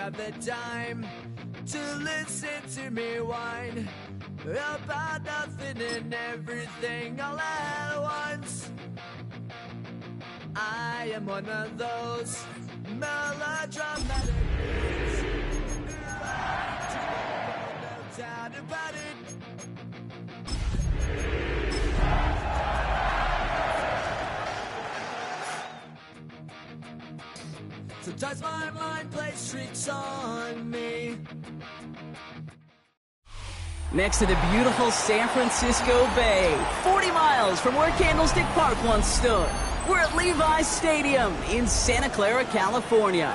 have the time to listen to me whine about nothing and everything all at once. I am one of those melodramatic ones who like to melt down about it. Sometimes my mind plays tricks on me. Next to the beautiful San Francisco Bay, 40 miles from where Candlestick Park once stood, we're at Levi's Stadium in Santa Clara, California.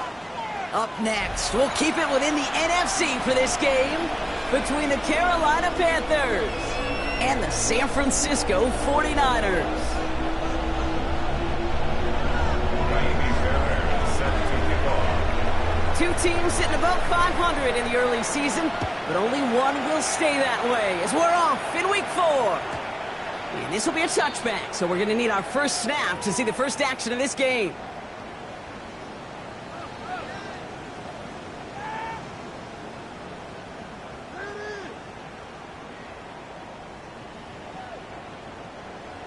Up next, we'll keep it within the NFC for this game between the Carolina Panthers and the San Francisco 49ers. Two teams sitting above 500 in the early season, but only one will stay that way as we're off in week 4. And this will be a touchback, so we're going to need our first snap to see the first action of this game.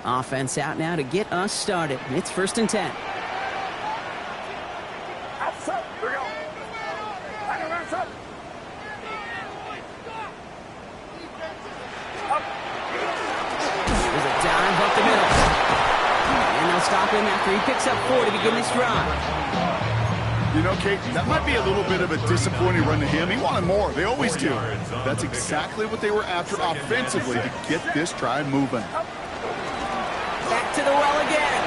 Offense out now to get us started. It's 1st and 10. Stop him after he picks up 4 to begin this drive. You know, Kate, that might be a little bit of a disappointing run to him. He wanted more. They always do. That's exactly what they were after offensively to get this drive moving. Back to the well again.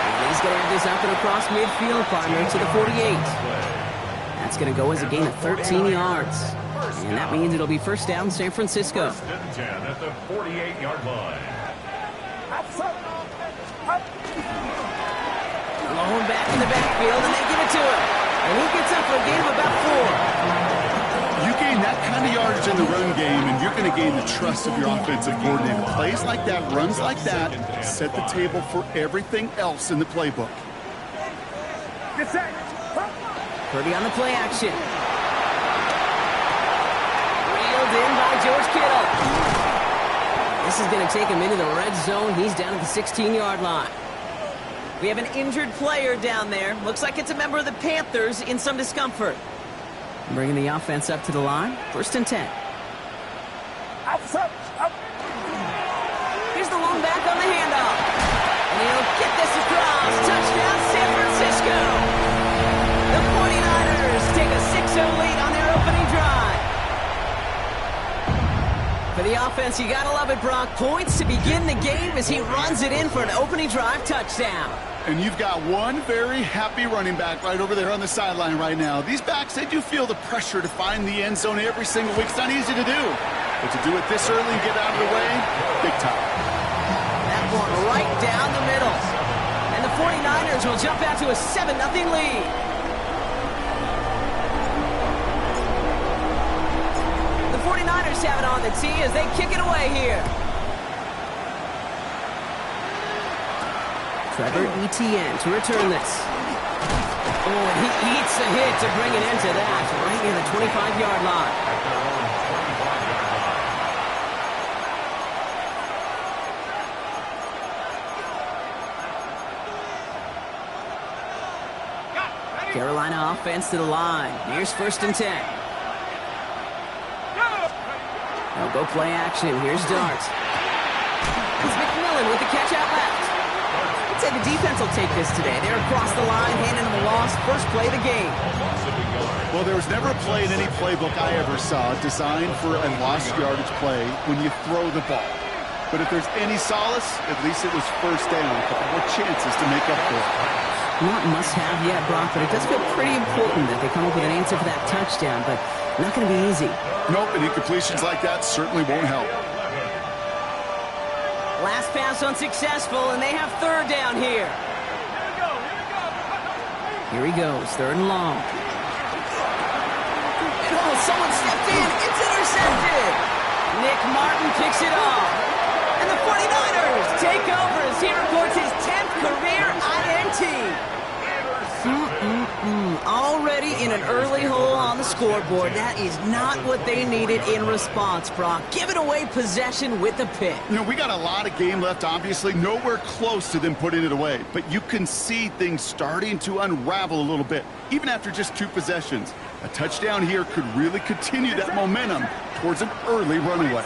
And he's going to have this up and across midfield, partner to the 48. That's going to go as a gain of 13 yards. And that means it'll be first down San Francisco. 1st and 10 at the 48-yard line. Blowing back in the backfield, and they give it to him. And he gets up for a gain of about 4. You gain that kind of yardage in the run game, and you're going to gain the trust of your offensive coordinator. Plays like that, runs like that, set the table for everything else in the playbook. Purdy on the play action. Reeled in by George Kittle. This is going to take him into the red zone. He's down at the 16-yard line. We have an injured player down there. Looks like it's a member of the Panthers in some discomfort. Bringing the offense up to the line. 1st and 10. Here's the long back on the handoff. And he'll get this across. Touchdown, San Francisco. The 49ers take a 6-0 lead on their opening drive. For the offense, you gotta love it, Brock. Points to begin the game as he runs it in for an opening drive touchdown. And you've got one very happy running back right over there on the sideline right now. These backs, they do feel the pressure to find the end zone every single week. It's not easy to do. But to do it this early and get out of the way, big time. That one right down the middle. And the 49ers will jump out to a 7-0 lead. The 49ers have it on the tee as they kick it away here. Trevor Etienne to return this. Oh, and he eats a hit to bring it into that, right near the 25-yard line. Carolina offense to the line. Here's 1st and 10. They'll go play action. Here's Dart. It's McMillan with the catch out left. I'd say the defense will take this today. They're across the line, handing them a loss. First play of the game. Well, there was never a play in any playbook I ever saw designed for a lost yardage play when you throw the ball. But if there's any solace, at least it was first down. A couple more chances to make up for it. Not must-have yet, Brock, but it does feel pretty important that they come up with an answer for that touchdown, but not going to be easy. Nope, and incompletions like that certainly won't help. Last pass unsuccessful, and they have 3rd down here. Here he goes, 3rd and long. Oh, someone stepped in. It's intercepted. Nick Martin picks it off. And the 49ers take over as he reports his 10th career INT. Already in an early hole on the scoreboard. That is not what they needed in response, Brock. Giving away possession with the pick. You know, we got a lot of game left, obviously. Nowhere close to them putting it away. But you can see things starting to unravel a little bit, even after just 2 possessions. A touchdown here could really continue that momentum towards an early runaway.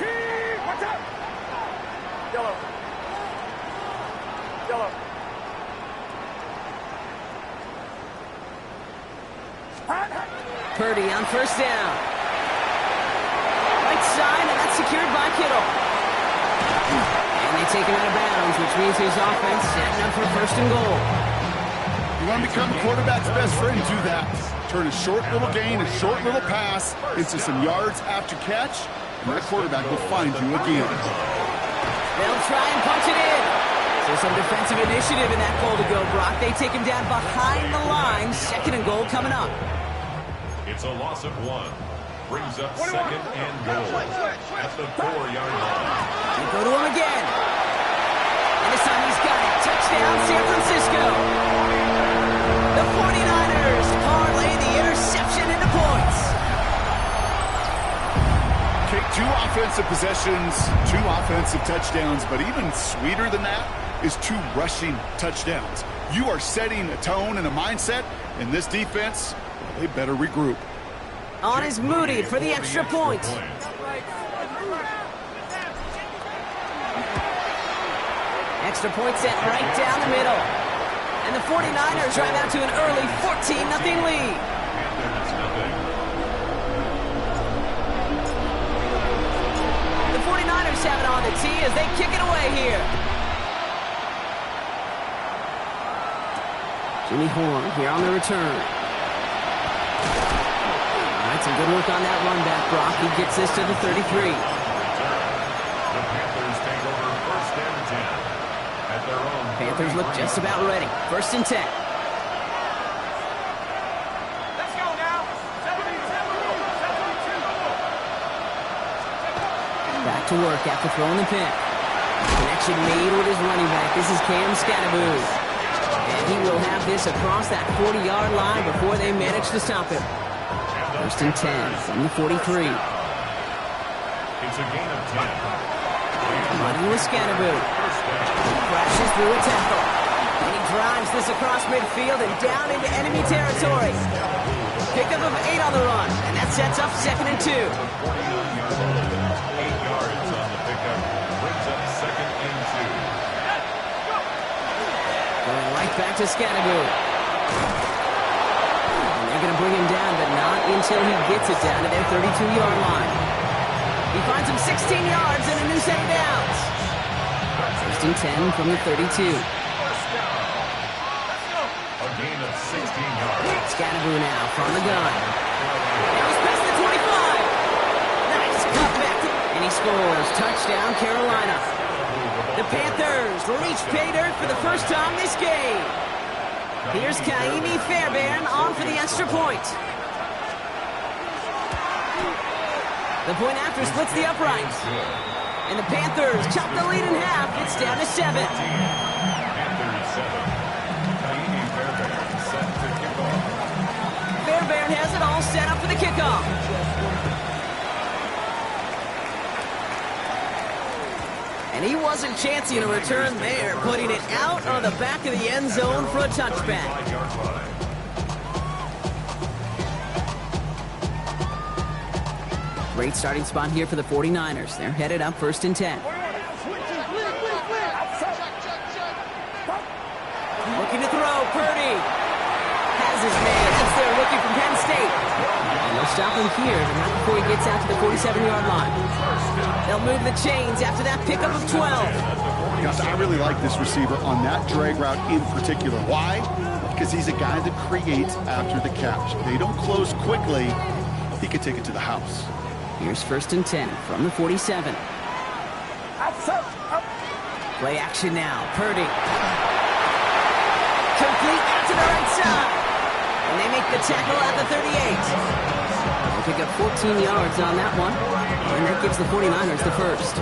Purdy on first down. Right side, and that's secured by Kittle. And they take him out of bounds, which means his offense setting up for first and goal. You want to become the quarterback's best friend, do that. Turn a short little gain, a short little pass into some yards after catch, and that quarterback will find you again. They'll try and punch it in. So some defensive initiative in that goal to go, Brock. They take him down behind the line. Second and goal coming up. It's a loss of 1. Brings up second and goal at the 4-yard line. They go to him again. And this time he's got it. Touchdown, San Francisco. The 49ers parlay the interception into points. Okay, 2 offensive possessions, 2 offensive touchdowns, but even sweeter than that is 2 rushing touchdowns. You are setting a tone and a mindset, and this defense, they better regroup. On is Moody for the extra point. Extra point set right down the middle. And the 49ers drive out to an early 14-0 lead. The 49ers have it on the tee as they kick it away here. Jimmy Horn here on the return. Some good work on that run back, Brock. He gets this to the 33. The Panthers take over first and 10 at their own. Panthers look just about ready. First and 10. Let's go now. 72. Back to work after throwing the pick. Connection made with his running back. This is Cam Scatteroo. And he will have this across that 40-yard line before they manage to stop him. First and 10 from the 43. It's a gain of 10. Running with Scatteroo. Crashes through a tackle. And he drives this across midfield and down into enemy territory. Pickup of 8 on the run, and that sets up second and 2. 8 yards on the pickup. Brings up second and 2. Going right back to Scatteroo. They're going to bring him down, but not until he gets it down to their 32-yard line. He finds him 16 yards and a new set of downs. First and 10 from the 32. A gain of 16 yards. Scatteroo now from the gun. Now he's past the 25. Nice cutback. And he scores. Touchdown, Carolina. The Panthers reach pay dirt for the first time this game. Here's Kaimi Fairbairn on for the extra point. The point after splits the uprights. And the Panthers chop the lead in half. It's down to 7. Panthers 7. Kaimi Fairbairn set to kick off. Fairbairn has it all set up for the kickoff. And he wasn't chancing a return there, putting it out on the back of the end zone for a touchback. Great starting spot here for the 49ers. They're headed up first and 10. Looking to throw, Purdy. Has his man. That's their rookie from Penn State. And they'll stop him here, but not before he gets out to the 47-yard line. They'll move the chains after that pickup of 12. Gosh, I really like this receiver on that drag route in particular. Why? Because he's a guy that creates after the catch. They don't close quickly. He could take it to the house. Here's first and 10 from the 47. Play action now. Purdy. Complete out to the right side. And they make the tackle at the 38. They'll pick up 14 yards on that one. And that gives the 49ers the first.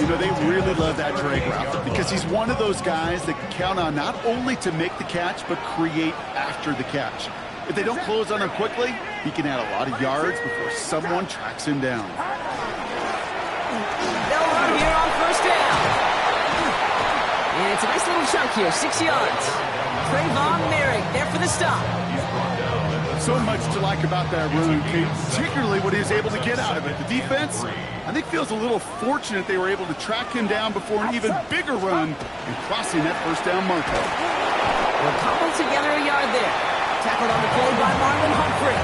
You know, they really love that drag route because he's one of those guys that can count on not only to make the catch, but create after the catch. If they don't close on him quickly, he can add a lot of yards before someone tracks him down. They'll run here on first down. And it's a nice little chunk here, 6 yards. Trayvon Merrick there for the stop. So much to like about that run, Kate, particularly what he was able to get out of it. The defense, I think, feels a little fortunate they were able to track him down before an even bigger run and crossing that first down marker. We'll cobble together a yard there. Tackled on the play by Marlon Humphrey.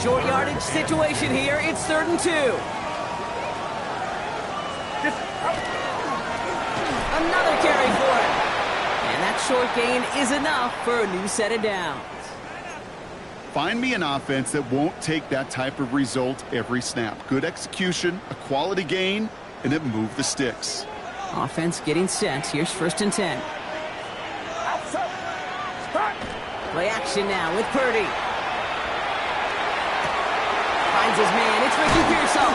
Short yardage situation here. It's 3rd and 2. Another carry for it. And that short gain is enough for a new set of downs. Find me an offense that won't take that type of result every snap. Good execution, a quality gain, and it moved the sticks. Offense getting set. Here's 1st and 10. Play action now with Purdy. Finds his man. It's Ricky Pearsall.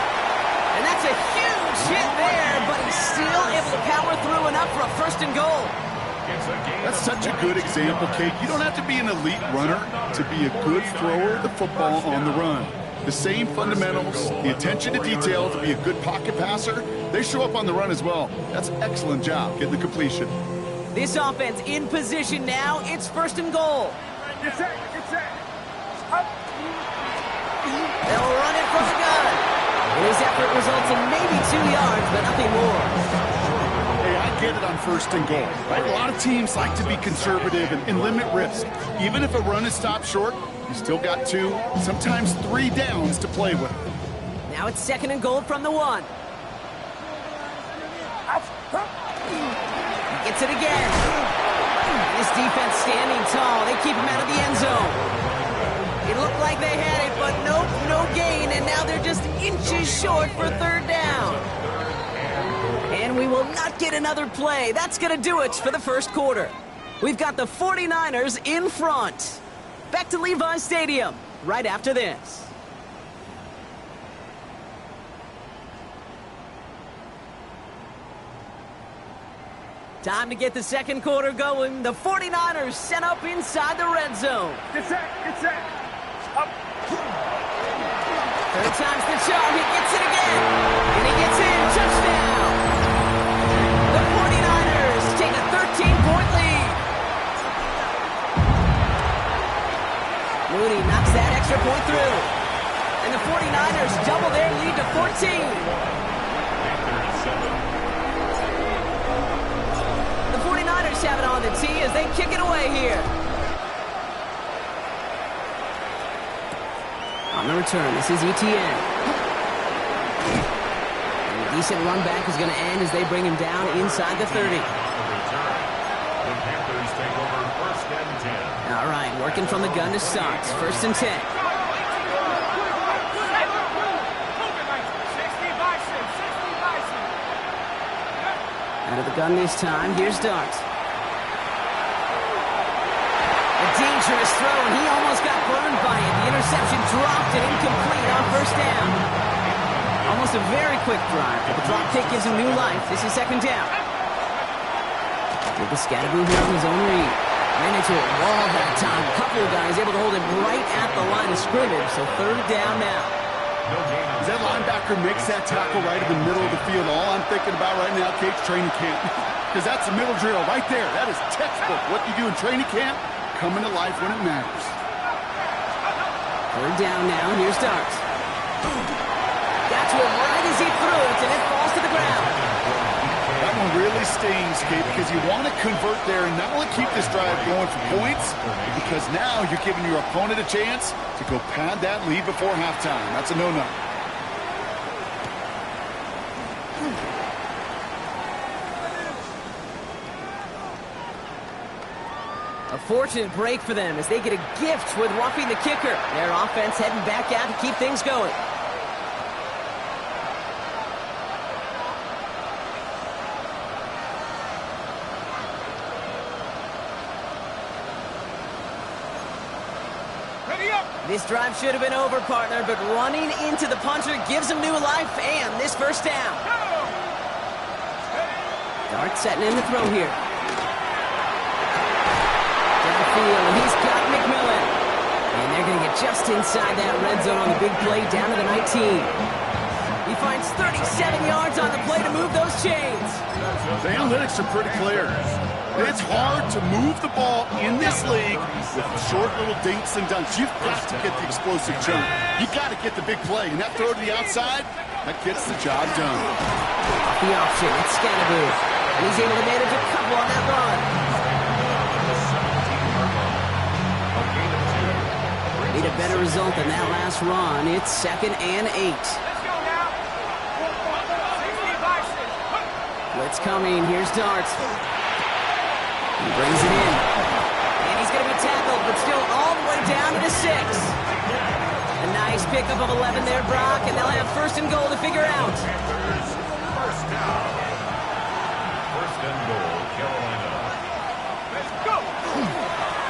And that's a huge hit there, but he's still able to power through and up for a 1st and goal. That's such a good example, Kate. You don't have to be an elite runner to be a good thrower of the football on the run. The same fundamentals, the attention to detail to be a good pocket passer, they show up on the run as well. That's an excellent job getting the completion. This offense in position now. It's 1st and goal. Get set. They'll run it from the gun. His effort results in maybe 2 yards, but nothing more. Hey, I get it on 1st and goal, right? A lot of teams like to be conservative and limit risk. Even if a run is stopped short, you still got 2, sometimes 3 downs to play with. Now it's 2nd and goal from the 1. He gets it again. This defense standing tall. They keep him out of the end zone. It looked like they had it, but nope, no gain, and now they're just inches short for 3rd down. And we will not get another play. That's going to do it for the 1st quarter. We've got the 49ers in front. Back to Levi Stadium right after this. Time to get the 2nd quarter going. The 49ers set up inside the red zone. Get set. Up. 3rd time's the charm. He gets it again. And he gets in. Touchdown. The 49ers take a 13-point lead. Mooney knocks that extra point through. And the 49ers double their lead to 14. The 49ers have it on the tee as they kick it away here. On the return, this is ETN. And a decent run back is going to end as they bring him down inside the 30. The Panthers take over 1st and 10. All right, working from the gun to start. 1st and 10. Out of the gun this time. Here's Dart. A dangerous throw, and he almost got burned by it. The interception dropped and incomplete on 1st down. Almost a very quick drive, but the drop kick gives him new life. This is 2nd down. Did the Scatterboo here on his own read. Ran into a wall that time. A couple of guys able to hold him right at the line of scrimmage, so 3rd down now. As that linebacker makes that tackle right in the middle of the field, all I'm thinking about right now, Kate's training camp. Because that's a middle drill right there. That is textbook. What you do in training camp, coming to life when it matters. 3rd down now. Here's Dart. Got to him right as he threw it, and it falls to the ground. That one really stings, Kate, because you want to convert there and not only keep this drive going for points, because now you're giving your opponent a chance to go pad that lead before halftime. That's a no-no. A fortunate break for them as they get a gift with roughing the kicker. Their offense heading back out to keep things going. This drive should have been over, partner, but running into the punter gives him new life and this 1st down. Dart setting in the throw here. Downfield, and he's got McMillan. And they're going to get just inside that red zone on the big play down to the 19. He finds 37 yards on the play to move those chains. The analytics are pretty clear. It's hard to move the ball in this league with short little dinks and dunks. You've got to get the explosive jump. You've got to get the big play. And that throw to the outside, that gets the job done. Off the option, it's Scannaboo. And he's able to manage a couple on that run. Need a better result than that last run. It's 2nd and 8. Blitz coming. Here's Dart. He brings it in. And he's going to be tackled, but still all the way down to the 6. A nice pickup of 11 there, Brock, and they'll have 1st and goal to figure out. First down. 1st and goal, Carolina. Let's go!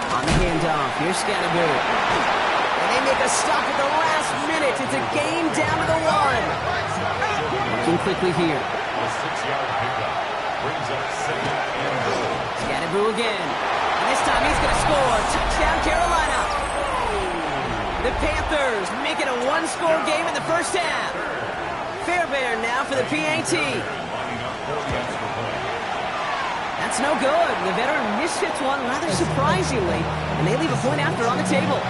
On the handoff, here's Scannaboo. And they make a stop at the last minute. It's a game down to the 1. Looking quickly here. A 6-yard pickup brings up 2nd and goal. Scannaboo again. And this time he's going to score. Touchdown, Carolina. The Panthers make it a 1-score game in the first half. Fairbairn now for the PAT. That's no good. The veteran mishits one rather surprisingly, and they leave a point after on the table.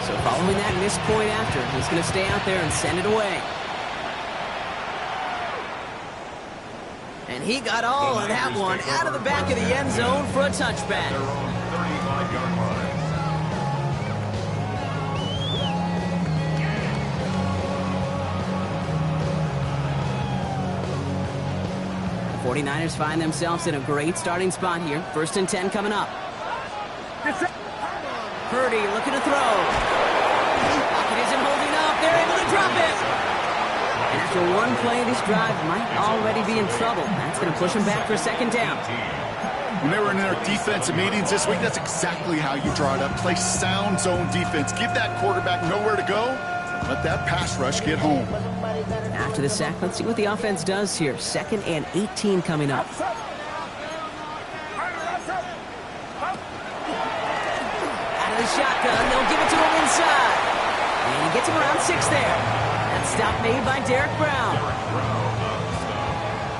So following that missed point after, he's going to stay out there and send it away. And he got all of that one out of the back of the end zone for a touchback. Their own 35-yard line. 49ers find themselves in a great starting spot here. 1st and 10 coming up. Purdy looking to throw. Pocket isn't holding up. They're able to drop it. And after one play, this drive might already be in trouble. That's going to push them back for a 2nd down. When they were in their defensive meetings this week, that's exactly how you draw it up. Play sound zone defense. Give that quarterback nowhere to go. Let that pass rush get home. After the sack, let's see what the offense does here. 2nd and 18 coming up. Out of the shotgun, they'll give it to him inside. And he gets him around 6 there. That stop made by Derek Brown.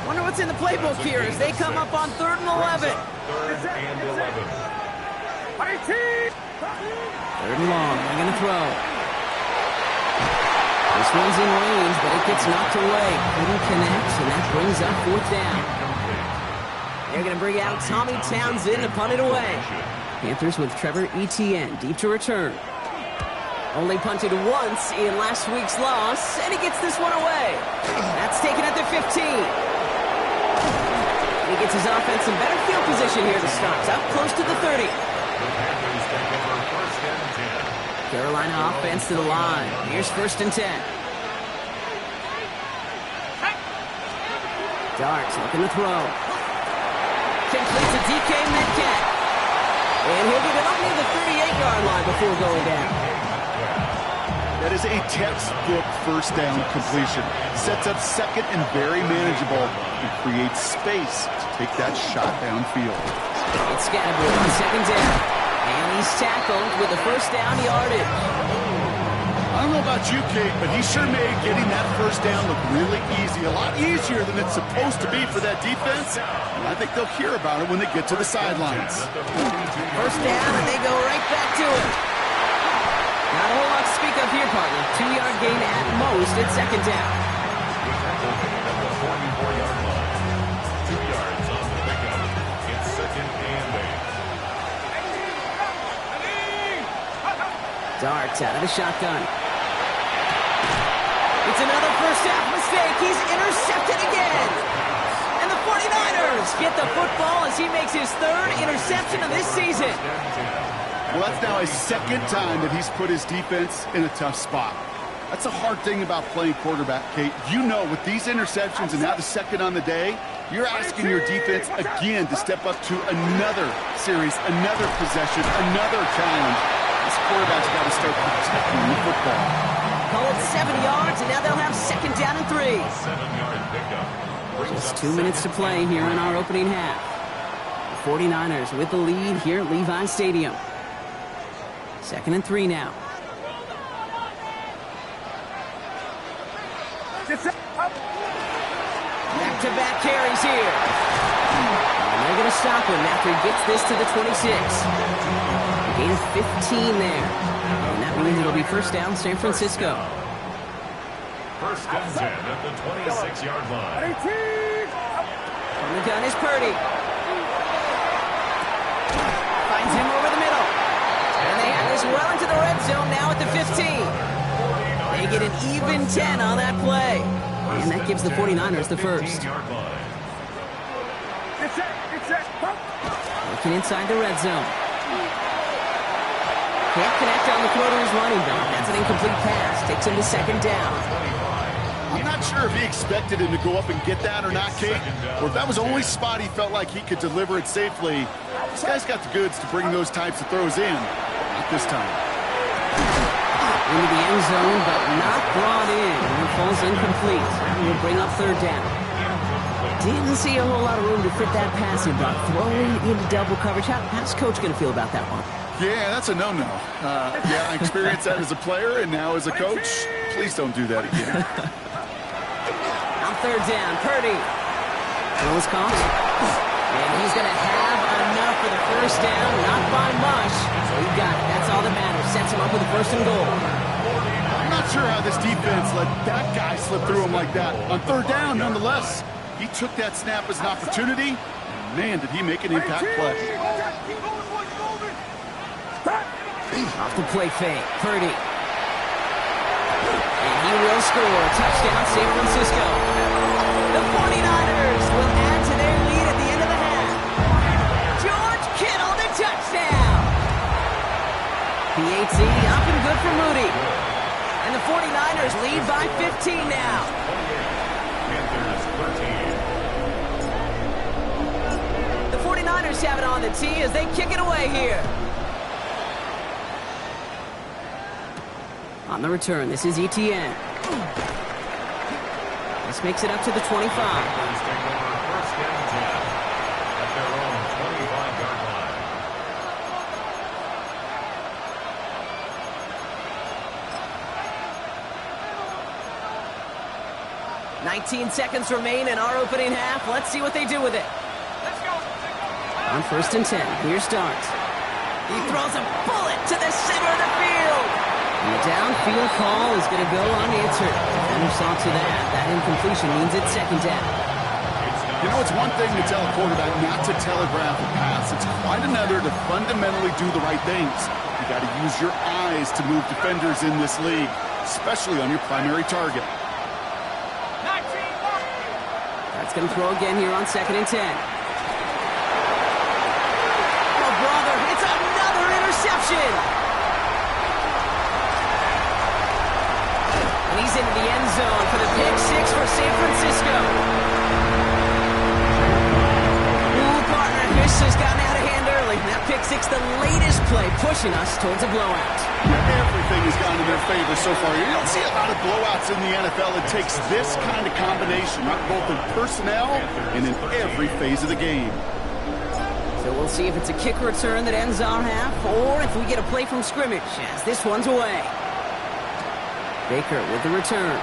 Wonder what's in the playbook here as they come up on 3rd and 11. 3rd and 11. 3rd and long, they're going to throw. This one's in range, but it gets knocked away. Couldn't connect, and that brings up 4th down. They're going to bring out Tommy Townsend to punt it away. Panthers with Trevor Etienne deep to return. Only punted once in last week's loss, and he gets this one away. That's taken at the 15. He gets his offense in better field position here to start. Up close to the 30. Carolina offense to the line. Here's 1st and 10. Darts looking to throw. Completes a DK Metcalf. And he'll get it up near the 38-yard line before going down. That is a textbook 1st down completion. Sets up 2nd and very manageable and creates space to take that shot downfield. It's Scannaboo on 2nd down. And he's tackled with the 1st down yardage. I don't know about you, Kate, but he sure made getting that 1st down look really easy. A lot easier than it's supposed to be for that defense. And I think they'll hear about it when they get to the sidelines. 1st down, and they go right back to it. Not a whole lot to speak of here, partner. 2-yard gain at most at 2nd down. At the 44-yard line. 2 yards on the pickup. It's 2nd and 8. Darts out of the shotgun. It's another first half mistake. He's intercepted again. And the 49ers get the football as he makes his 3rd interception of this season. Well, that's now his 2nd time that he's put his defense in a tough spot. That's a hard thing about playing quarterback, Kate. You know, with these interceptions and now the 2nd on the day, you're asking your defense again to step up to another series, another possession, another challenge. This quarterback's got to start protecting the football. Call it 7 yards, and now they'll have second down and 3. 7-yard pickup. Just 2 minutes to play here in our opening half. The 49ers with the lead here at Levi Stadium. Second and 3 now. Back-to-back carries here. And they're going to stop him after he gets this to the 26. A gain of 15 there. And that means it'll be first down San Francisco. First and 10 at the 26-yard line. From the gun is Purdy. Finds him over the middle. And they have this well into the red zone now at the 15. They get an even 10 on that play. And that gives the 49ers the first. Looking inside the red zone. Can't connect on the throw to his running back. That's an incomplete pass. Takes him to second down. I'm not sure if he expected him to go up and get that or not, Kate, or if that was the only spot he felt like he could deliver it safely. This guy's got the goods to bring those types of throws in. Not this time. Into the end zone, but not brought in. And it falls incomplete. And will bring up third down. Didn't see a whole lot of room to fit that passing block. Throwing into double coverage. How's Coach going to feel about that one? Yeah, that's a no-no. Yeah, I experienced that as a player and now as a coach. Please don't do that again. On third down, Purdy. Throws caught. And he's going to have enough for the first down. Not by much. So he got it. That's all that matters. Sets him up with a first and goal. I'm not sure how this defense let that guy slip through him like that. On third down, nonetheless, he took that snap as an opportunity. And man, did he make an impact play. Off the play fake, Purdy. And he will score. Touchdown, San Francisco. The 49ers will add to their lead at the end of the half. George Kittle, the touchdown. PAT up and good for Moody. And the 49ers lead by 15 now. Panthers 13. The 49ers have it on the tee as they kick it away here. On the return, this is ETN. This makes it up to the 25. Panthers take over first and 10 at their own 25-yard line. 19 seconds remain in our opening half. Let's see what they do with it. On first and 10, here's Starks. He throws a bullet to the center of the field. And the downfield call is going to go unanswered. Defender saw to that. That incompletion means it's second down. You know, it's one thing to tell a quarterback not to telegraph a pass. It's quite another to fundamentally do the right things. You got to use your eyes to move defenders in this league, especially on your primary target. That's going to throw again here on second and 10. Oh, brother, it's another interception. And he's into the end zone for the pick six for San Francisco. Ooh, partner, this has gotten out of hand early. That pick six, the latest play, pushing us towards a blowout. Everything has gone in their favor so far. You don't see a lot of blowouts in the NFL. It takes this kind of combination, both in personnel and in every phase of the game. So we'll see if it's a kick return that ends our half, or if we get a play from scrimmage, as this one's away. Baker with the return.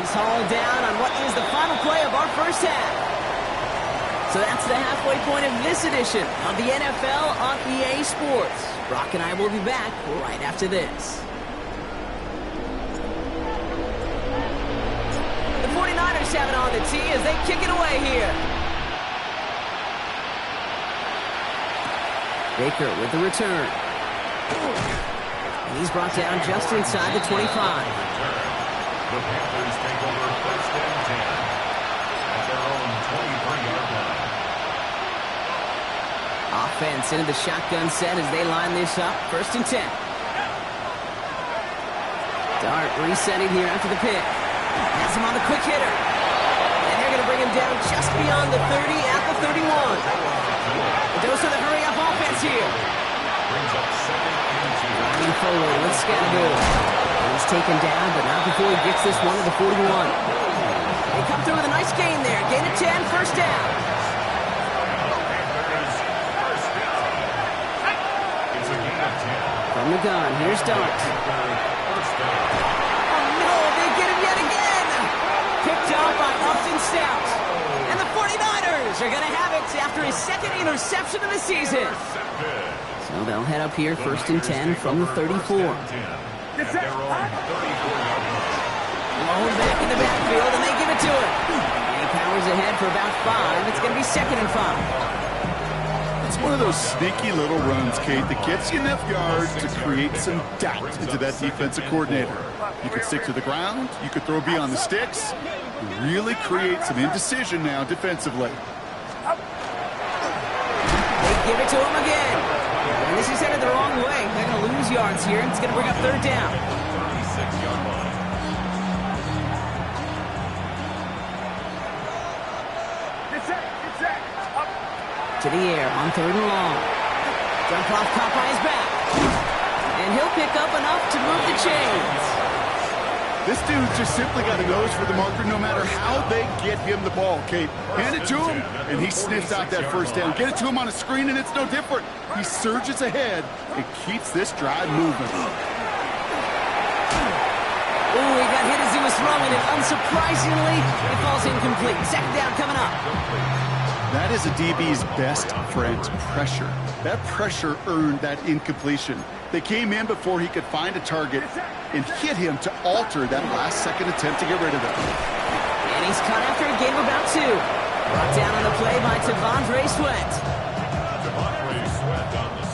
He's hauled down on what is the final play of our first half. So that's the halfway point of this edition of the NFL on EA Sports. Brock and I will be back right after this. The 49ers have it on the tee as they kick it away here. Baker with the return. And he's brought down just inside the 25. The Panthers take over first and 10 at their own 23-yard line. Offense into the shotgun set as they line this up. First and 10. Dart resetting here after the pick. Has him on the quick hitter. And they're going to bring him down just beyond the 30 at the 31. A dose of the hurry-up offense here. Brings up second and 2. Moving forward with Scattergood. He's taken down, but not before he gets this one to the 41. They come through with a nice gain there. Gain of 10, first down. From the gun, here's Dart. Oh no, they get him yet again! Picked off by Upton Stout. And the 49ers are going to have it after his second interception of the season. So they'll head up here, first and 10 from the 34. Low back in the backfield, and they give it to him. And he powers ahead for about 5. It's going to be second and 5. It's one of those sneaky little runs, Kate, that gets you enough yards to create some doubt into that defensive coordinator. You could stick to the ground, you could throw beyond the sticks, really create some indecision now defensively. They give it to him again. And this is headed the wrong way. They're going to lose yards here, and it's going to bring up third down. 36-yard line. To the air on third and long. Jump off caught by his back. And he'll pick up enough to move the chains. This dude just simply got a nose for the marker no matter how they get him the ball, Kate. Hand it to him, and he sniffs out that first down. Get it to him on a screen, and it's no different. He surges ahead and keeps this drive moving. Ooh, he got hit as he was throwing it. Unsurprisingly, it falls incomplete. Second down coming up. That is a DB's best friend, pressure. That pressure earned that incompletion. They came in before he could find a target and hit him to alter that last-second attempt to get rid of it. And he's caught after a gain of about 2. Brought down on the play by Tavondre Sweat.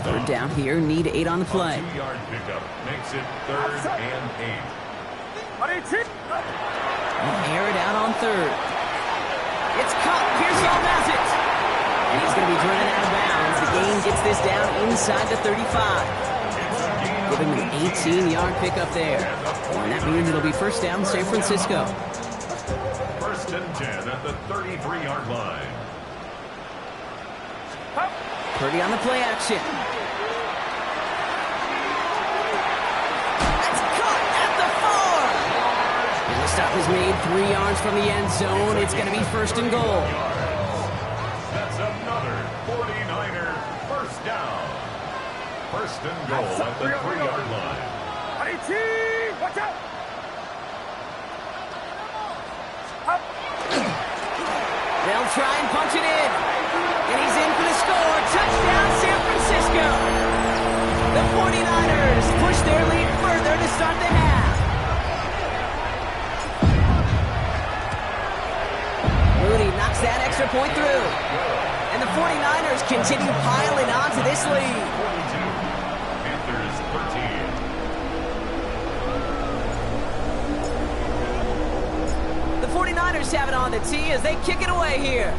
Third down here, need 8 on the play. 2-yard pickup makes it third and 8. Air it out on third. It's caught. Pearsall has it. And he's going to be running out of bounds. The gain gets this down inside the 35. Give him an 18-yard pickup there. And that means it'll be first down San Francisco. First and 10 at the 33-yard line. Purdy on the play action. That's caught at the 4. And the stop is made 3 yards from the end zone. It's going to be first and goal. That's another 49er first down. First and goal at the 3-yard line. Watch out! They'll try and punch it in. And he's in for the score. Touchdown, San Francisco. The 49ers push their lead further to start the half. Moody knocks that extra point through. And the 49ers continue piling on to this lead. 42. Panthers 13. The 49ers have it on the tee as they kick it away here.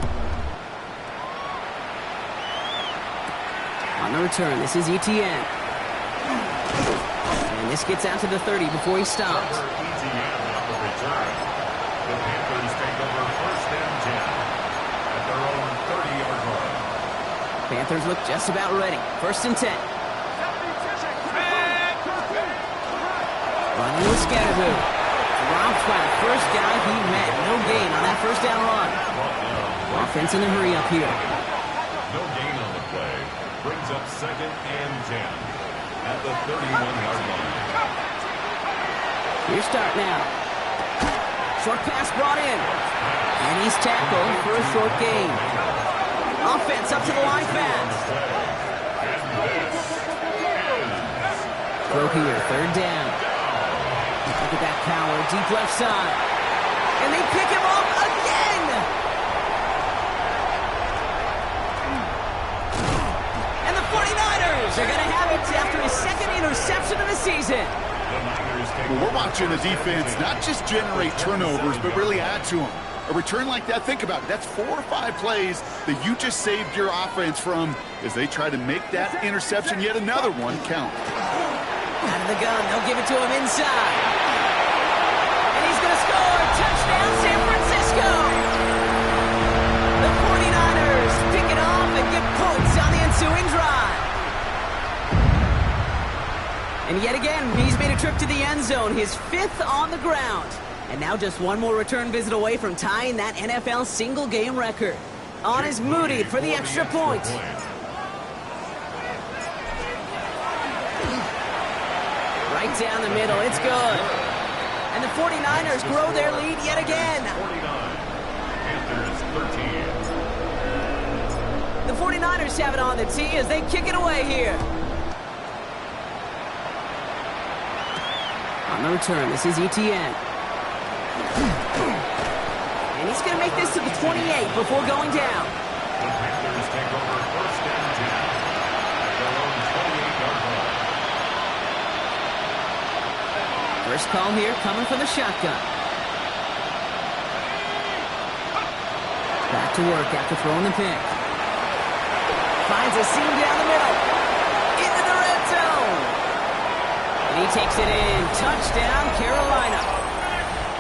On the return, this is Etienne. And this gets out to the 30 before he stops. Etienne on the return. The Panthers take over first and 10 at their own 30-yard line. Panthers look just about ready. First and 10. Running with Scattergood. Dropped by the first guy he met. No gain on that first down run. Offense in a hurry up here. No gain on the play. Brings up second and 10 at the 31-yard line. Here start now. Short pass brought in. And he's tackled for a short gain. Offense up to the line fast. Throw here, third down. Look at that power, deep left side. And they pick him up again! And the 49ers are going to have it after his second interception of the season. Well, we're watching the defense not just generate turnovers, but really add to them. A return like that, think about it. That's 4 or 5 plays that you just saved your offense from as they try to make that interception, yet another one, count. Out of the gun, they'll give it to him inside. And he's going to score. Touchdown, San Francisco. The 49ers pick it off and get points on the ensuing drive. And And yet again, he's made a trip to the end zone, his 5th on the ground. And now just one more return visit away from tying that NFL single-game record. On is Moody for the extra point. Right down the middle, it's good. And the 49ers grow their lead yet again. 49. Panthers 13. The 49ers have it on the tee as they kick it away here. On the return, this is ETN. And he's going to make this to the 28 before going down. The Panthers take over first and 10 at their own 28-yard line. First call here coming from the shotgun. Back to work after throwing the pick. Finds a seam down the middle. Into the red zone. And he takes it in. Touchdown, Carolina.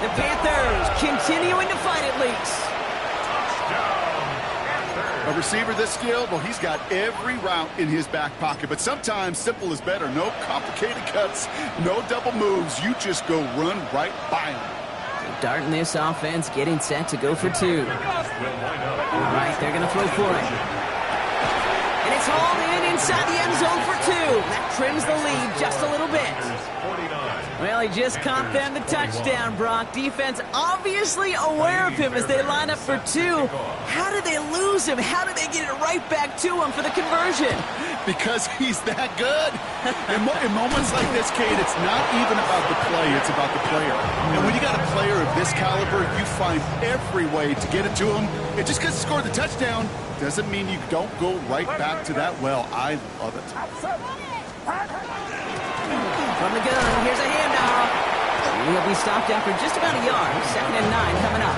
The Panthers continuing to fight at least. A receiver this skilled, well, he's got every route in his back pocket. But sometimes simple is better. No complicated cuts, no double moves. You just go run right by him. So darting this offense, getting set to go for 2. All right, they're going to throw for it. And it's hauled in inside the end zone for 2. That trims the lead just a little bit. Well, he just caught them the touchdown, Brock. Defense obviously aware of him as they line up for 2. How did they lose him? How did they get it right back to him for the conversion? Because he's that good. In moments like this, Kate, it's not even about the play, it's about the player. And when you got a player of this caliber, you find every way to get it to him. And just because he scored the touchdown doesn't mean you don't go right back to that well. I love it. From the gun, here's a handoff. He'll be stopped after just about a yard. 2nd and 9 coming up.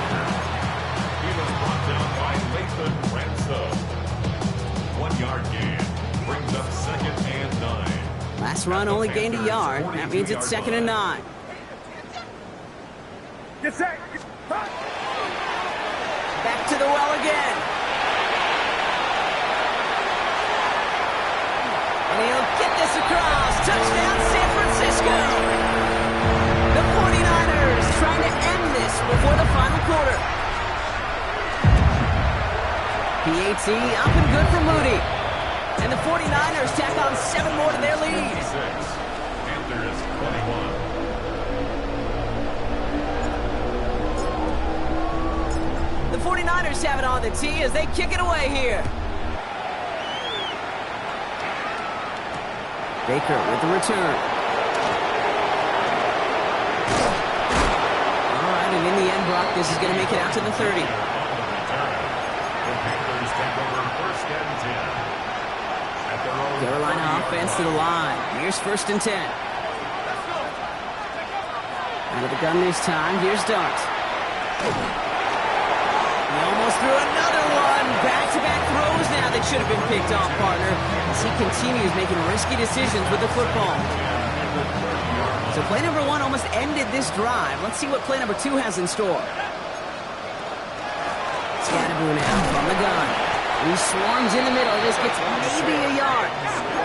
He was brought down by Lathan Ransom. 1-yard gain brings up 2nd and 9. Last run only gained a yard. That means it's 2nd and 9. Get set. Back to the well again. And he'll get this across. Touchdown, San Francisco. The 49ers trying to end this before the final quarter. PAT up and good for Moody. And the 49ers tack on 7 more to their lead. Panthers 21. The 49ers have it on the tee as they kick it away here. Baker with the return. All right, and in the end, Brock, this is going to make it out to the 30. The Panthers take over first and 10 at their own Carolina offense to the line. Here's 1st and 10. Out of the gun this time. Here's Dart. He almost threw another one. Back-to-back throws now that should have been picked off, partner, as he continues making risky decisions with the football. So play number 1 almost ended this drive. Let's see what play number 2 has in store. Scatterboo now from the gun. He swarms in the middle. This gets maybe a yard.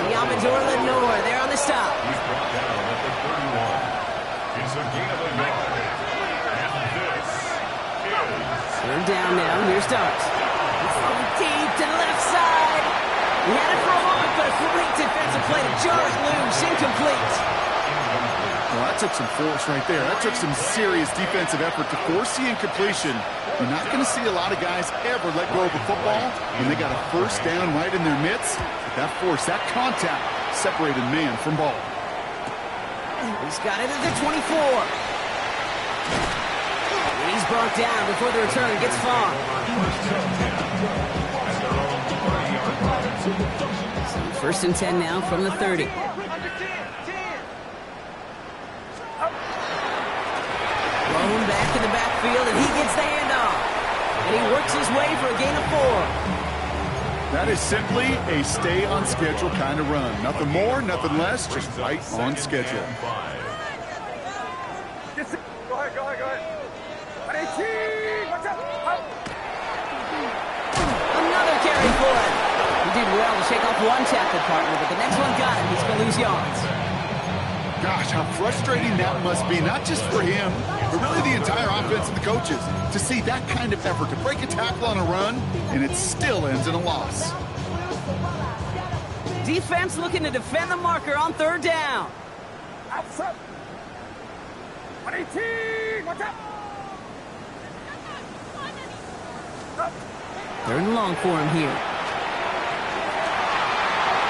The Amador Lenore there on the stop. He's brought down at the 31. It's a gain of a yard. And this is 3rd down now. Here's Dart. He's throwing deep to the left side. He had it for a moment, but a great defensive play to jar it loose. Incomplete. Well, that took some force right there. That took some serious defensive effort to force the incompletion. You're not going to see a lot of guys ever let go of the football when they got a 1st down right in their midst. But that force, that contact, separated man from ball. He's got it at the 24. And he's brought down before the return gets far. So 1st and 10 now from the 30. Thrown back in the backfield, and he gets the handoff. And he works his way for a gain of 4. That is simply a stay on schedule kind of run. Nothing more, nothing less, just right on schedule. Go ahead. 18. Watch out. Another carry for him. He did well to shake off one tackle partner, but the next one got him. He's going to lose yards. Gosh, how frustrating that must be, not just for him, but really the entire offense and the coaches, to see that kind of effort, to break a tackle on a run, and it still ends in a loss. Defense looking to defend the marker on third down. Outside. 118. Watch out. Third and long for him here.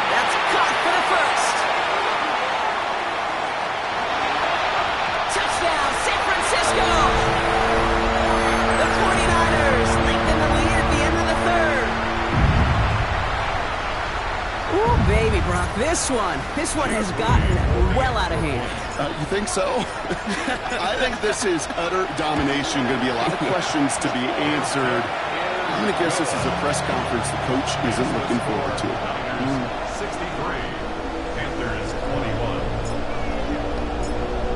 That's caught for the first. Touchdown, San Francisco! The 49ers lengthen the lead at the end of the third. Ooh, baby, Brock, this one has gotten well out of hand. You think so? I think this is utter domination. Going to be a lot of questions to be answered. I'm going to guess this is a press conference the coach isn't looking forward to. 63, Panthers 21.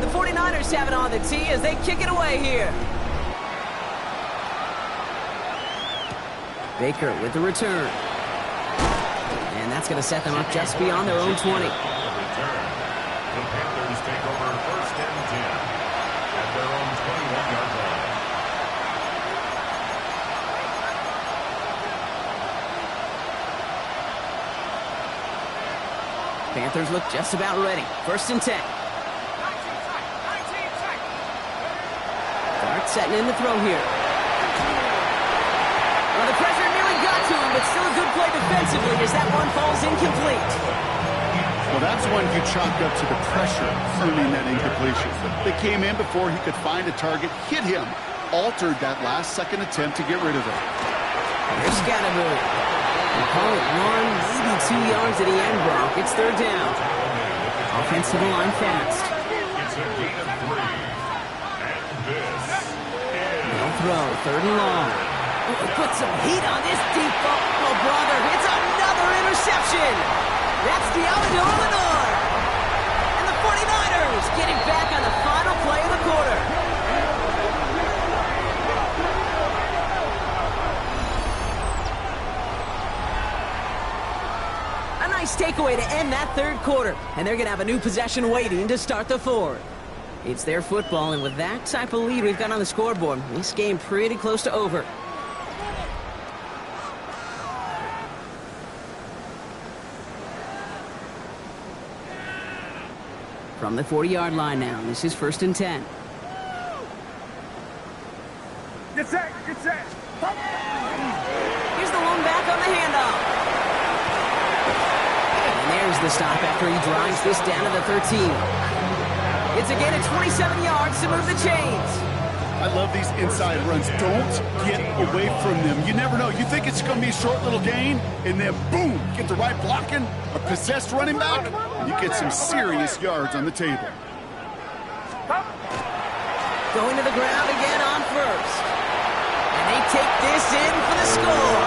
The 49ers have it on the tee as they kick it away here. Baker with the return. And that's going to set them up just beyond their own 20. The Panthers take over first and 10 at their own 21-yard line. Panthers look just about ready. First and 10. Dart setting in the throw here. Well, the pressure nearly got to him, but still a good play defensively as that one falls incomplete. Well, that's one you chalk up to the pressure earning that incompletion. They came in before he could find a target, hit him, altered that last-second attempt to get rid of it. Here's Scatterbury. They call it 1, maybe 2 yards at the end, Brock. It's third down. Offensive line fast. It's a gain of 3. And this is... No throw, third and long. Oh, put some heat on this deep ball, brother. It's another interception. That's Diallo Lenore. And the 49ers getting back on the final play of the quarter. A nice takeaway to end that third quarter. And they're going to have a new possession waiting to start the fourth. It's their football, and with that type of lead we've got on the scoreboard, this game pretty close to over. From the 40-yard line now, this is first and 10. Get set. Get set. Here's the one back on the handoff. And there's the stop after he drives this down to the 13. It's a gain of 27 yards to move the chains. I love these inside runs. Don't get away from them. You never know. You think it's going to be a short little gain, and then boom, get the right blocking, a possessed running back, and you get some serious yards on the table. Going to the ground again on first. And they take this in for the score.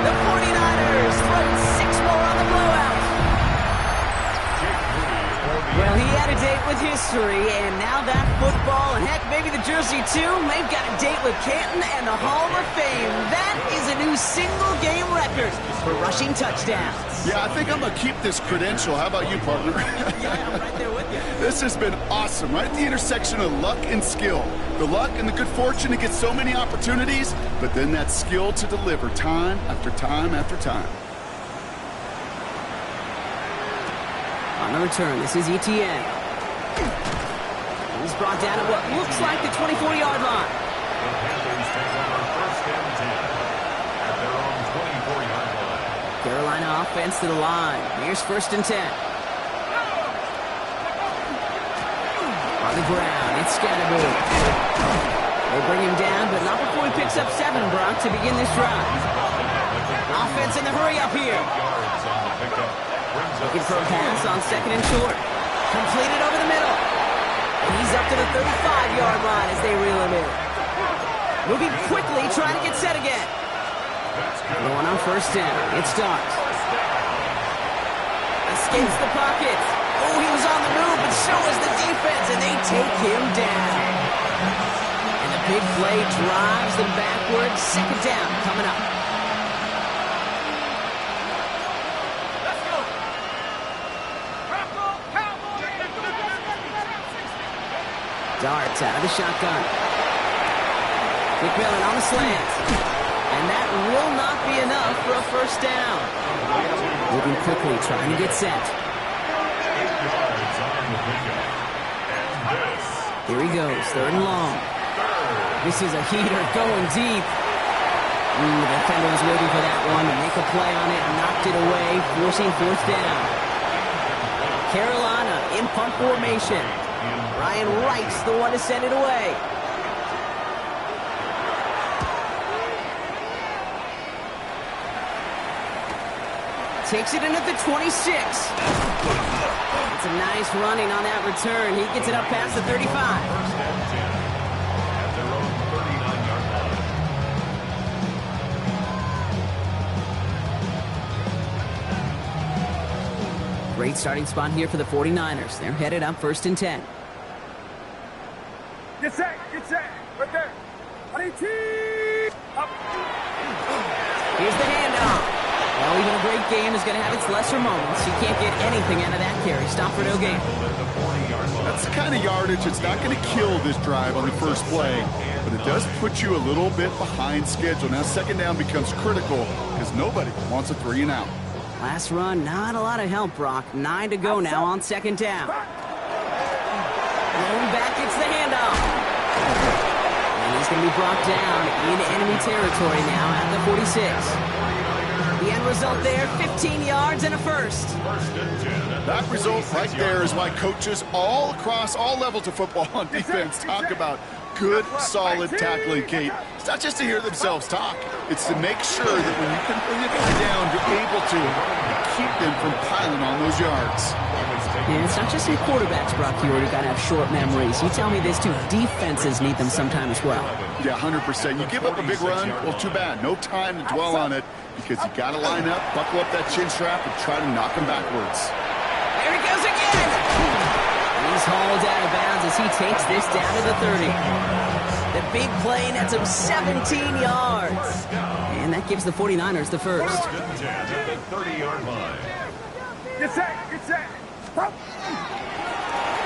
The 49ers throwing 6 more on the blowout. Well, he had a date with history, and now that football, and heck, maybe the jersey too, they've got a date with Canton and the Hall of Fame. That is a new single-game record for rushing touchdowns. Yeah, I think I'm going to keep this credential. How about you, partner? Yeah, I'm right there with you. This has been awesome, right at the intersection of luck and skill. The luck and the good fortune to get so many opportunities, but then that skill to deliver time after time after time. On the return, this is Etienne. He's brought down at what looks like the 24-yard line. The Panthers take over first and 10 at their own 24-yard line. Carolina offense to the line. Here's first and 10. On the ground, it's Scatterbury. They bring him down, but not before he picks up 7, Brock, to begin this drive. Offense in the hurry up here. Yards on the pickup. Looking for a pass on second and short. Completed over the middle. And he's up to the 35-yard line as they reel him in. Moving quickly, trying to get set again. Going on first down. It starts. Escapes the pocket. Oh, he was on the move, but so was the defense, and they take him down. And the big play drives them backwards. Second down coming up. Darts out of the shotgun. McMillan on the slant. And that will not be enough for a first down. Moving quickly, trying to get set. 8 yards on the pickup. And this. Here he goes, 3rd and long. This is a heater going deep. The defender was waiting for that one to make a play on it, knocked it away, forcing 4th down. Carolina in punt formation. Ryan Wright's the one to send it away. Takes it in at the 26. It's a nice running on that return. He gets it up past the 35. First and 10 at their own 39-yard line. Great starting spot here for the 49ers. They're headed up 1st and 10. Get set. Right there. Up. Here's the handoff. Well, even a great game is going to have its lesser moments. You can't get anything out of that carry. Stop for no gain. That's the kind of yardage that's not going to kill this drive on the first play, but it does put you a little bit behind schedule. Now 2nd down becomes critical because nobody wants a 3 and out. Last run, not a lot of help, Brock. 9 to go now on 2nd down. Going back, it's the handoff. And he's going to be brought down in enemy territory now at the 46. The end result there, 15 yards and a first. That result right there is why coaches all across all levels of football on defense talk about good, solid tackling, Kate. It's not just to hear themselves talk. It's to make sure that when you can bring a guy down, you're able to keep them from piling on those yards. Yeah, it's not just in quarterbacks, Brock, you already got to have short memories. You tell me this too, defenses need them sometime as well. Yeah, 100%. You give up a big run, well, too bad. No time to dwell on it because you got to line up, buckle up that chin strap, and try to knock them backwards. There he goes again! He's hauled out of bounds as he takes this down to the 30. The big play nets him 17 yards. And that gives the 49ers the first. 30-yard line. Get set. Up.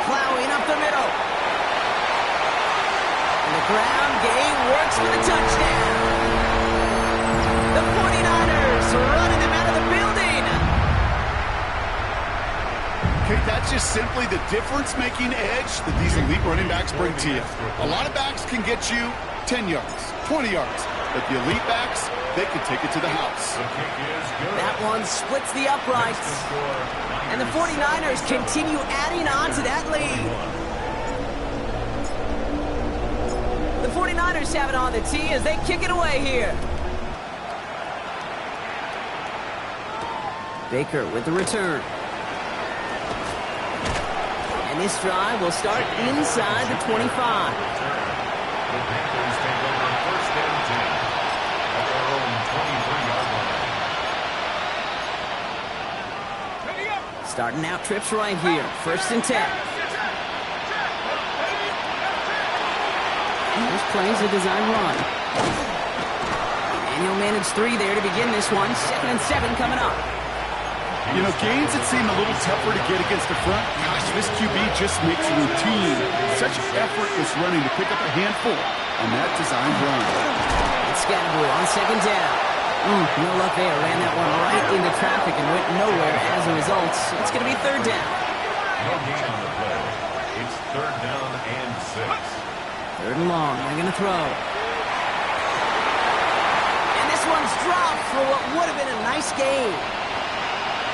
Plowing up the middle. And the ground game works for the touchdown. The 49ers running them out of the building. Okay, that's just simply the difference-making edge that these elite running backs bring to you. A lot of backs can get you 10 yards, 20 yards, but the elite backs, they can take it to the house. That one splits the uprights. And the 49ers continue adding on to that lead. The 49ers have it on the tee as they kick it away here. Baker with the return. And this drive will start inside the 25. The Panthers take over 1st and 10 at their own 23-yard line. Starting out trips right here. 1st and 10. This plays a design run. And he'll manage 3 there to begin this one. 2nd and 7 coming up. You know, games that seem a little tougher to get against the front, gosh, this QB just makes routine such effortless running to pick up a handful on that designed run. It's Scatterboy on 2nd down. No luck there. Ran that one right into traffic and went nowhere as a result. It's going to be 3rd down. No gain on the play. It's 3rd down and 6. 3rd and long. They're going to throw. And this one's dropped for what would have been a nice game.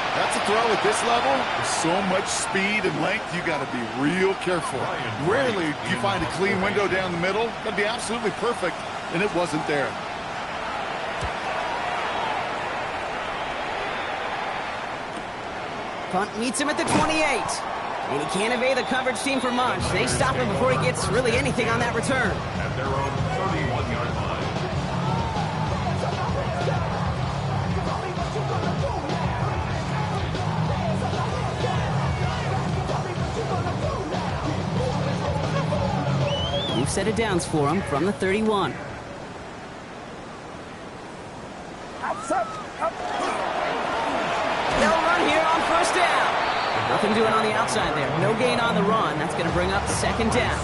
That's a throw at this level. With so much speed and length, you got to be real careful. Rarely do you find a clean window down the middle. That'd be absolutely perfect, and it wasn't there. Punt meets him at the 28. And he can't evade the coverage team for much. They stop him before he gets really anything on that return. At their own 31-yard line. New set of downs for him from the 31. They'll run here on 1st down. Nothing doing on the outside there. No gain on the run. That's going to bring up second down.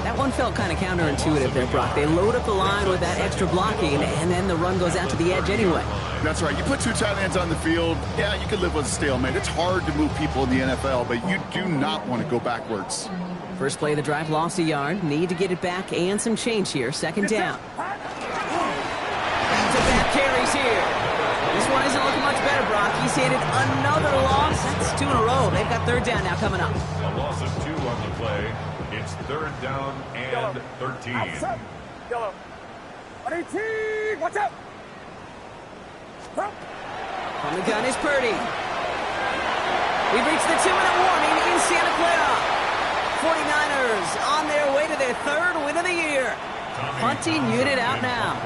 That one felt kind of counterintuitive there, Brock. They load up the line with that extra blocking, and then the run goes out to the edge anyway. That's right. You put two tight ends on the field, yeah, you could live with a stalemate. It's hard to move people in the NFL, but you do not want to go backwards. First play of the drive lost a yard. Need to get it back and some change here. Second down. Back-to-back carries here. This one isn't looking much better, Brock. He's handed another loss. That's 2 in a row. They've got third down now coming up. A loss of 2 on the play. It's third down and 13. Outside. Yellow. 18. Watch out. From the gun is Purdy. We've reached the 2-minute warning in Santa Clara. 49ers on their way to their third win of the year. Punting unit out now.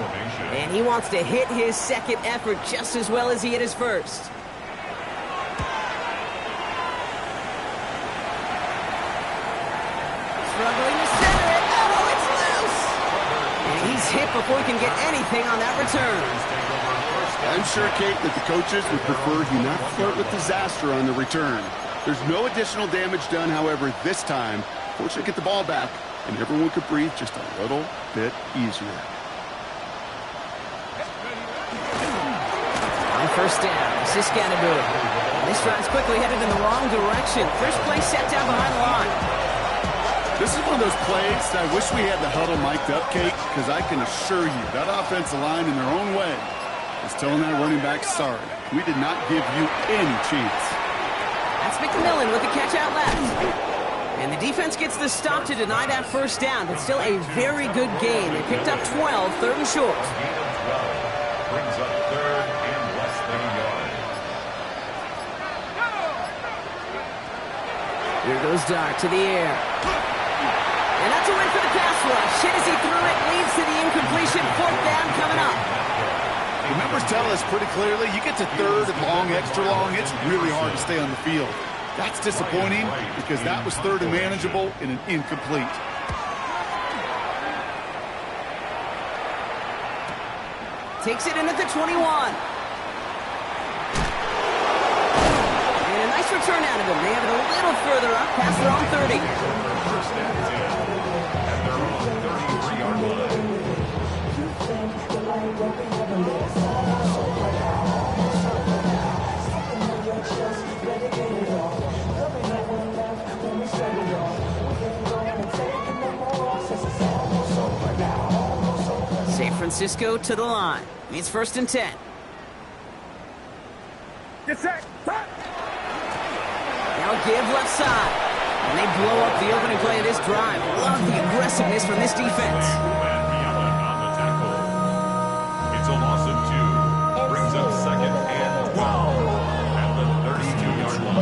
And he wants to hit his second effort just as well as he hit his first. Struggling to center it. Oh, it's loose. And he's hit before he can get anything on that return. I'm sure, Kate, that the coaches would prefer you not flirt with disaster on the return. There's no additional damage done, however, this time. Fortunately, get the ball back, and everyone could breathe just a little bit easier. On first down, this is Scatterboot. This drive's quickly headed in the wrong direction. First play set down behind the line. This is one of those plays that I wish we had the huddle mic'd up, Kate, because I can assure you that offensive line in their own way is telling that running back, sorry, we did not give you any chance. That's McMillan with the catch out left. And the defense gets the stop to deny that first down, but still a very good game. They picked up 12, third and short. Brings up third and less than a yard. Here goes Dart to the air. And that's a win for the pass rush. Hit as he threw it, leads to the incompletion. Fourth down coming up. The numbers tell us pretty clearly, you get to third and long, extra long, it's really hard to stay on the field. That's disappointing because that was third and manageable and an incomplete. Takes it in at the 21. And a nice return out of him. They have it a little further up past their own 30. First and 10 at their own 33-yard line. San Francisco to the line. It's first and 10. Get set. Now give left side. And they blow up the opening play of this drive. Love the aggressiveness from this defense. It's a loss of 2. Brings up second and 12 at the 32-yard line.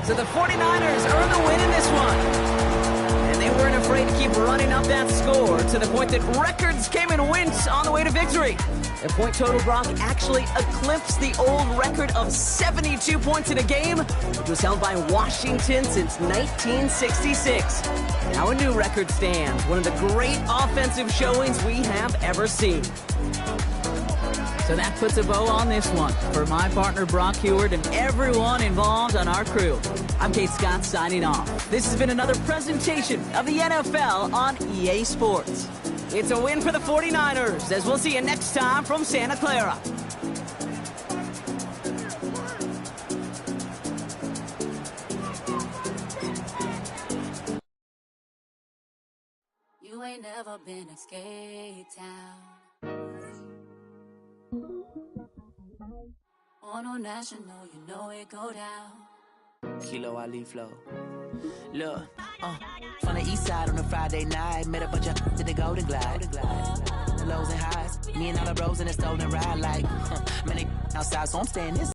So the 49ers earn the win in this one. And they weren't afraid to keep running up that score to the point that records came and went on the way to victory. The point total, Brock, actually eclipsed the old record of 72 points in a game, which was held by Washington since 1966. Now a new record stands, one of the great offensive showings we have ever seen. So that puts a bow on this one. For my partner, Brock Heward, and everyone involved on our crew, I'm Kate Scott signing off. This has been another presentation of the NFL on EA Sports. It's a win for the 49ers, as we'll see you next time from Santa Clara. You ain't never been a skate town. On a national, you know it go down. Kilo Ali flow. Look, from the east side on a Friday night, met a bunch of to the Golden Glide. The lows and highs, me and all the bros in the stolen ride like, man, they outside, so I'm staying this.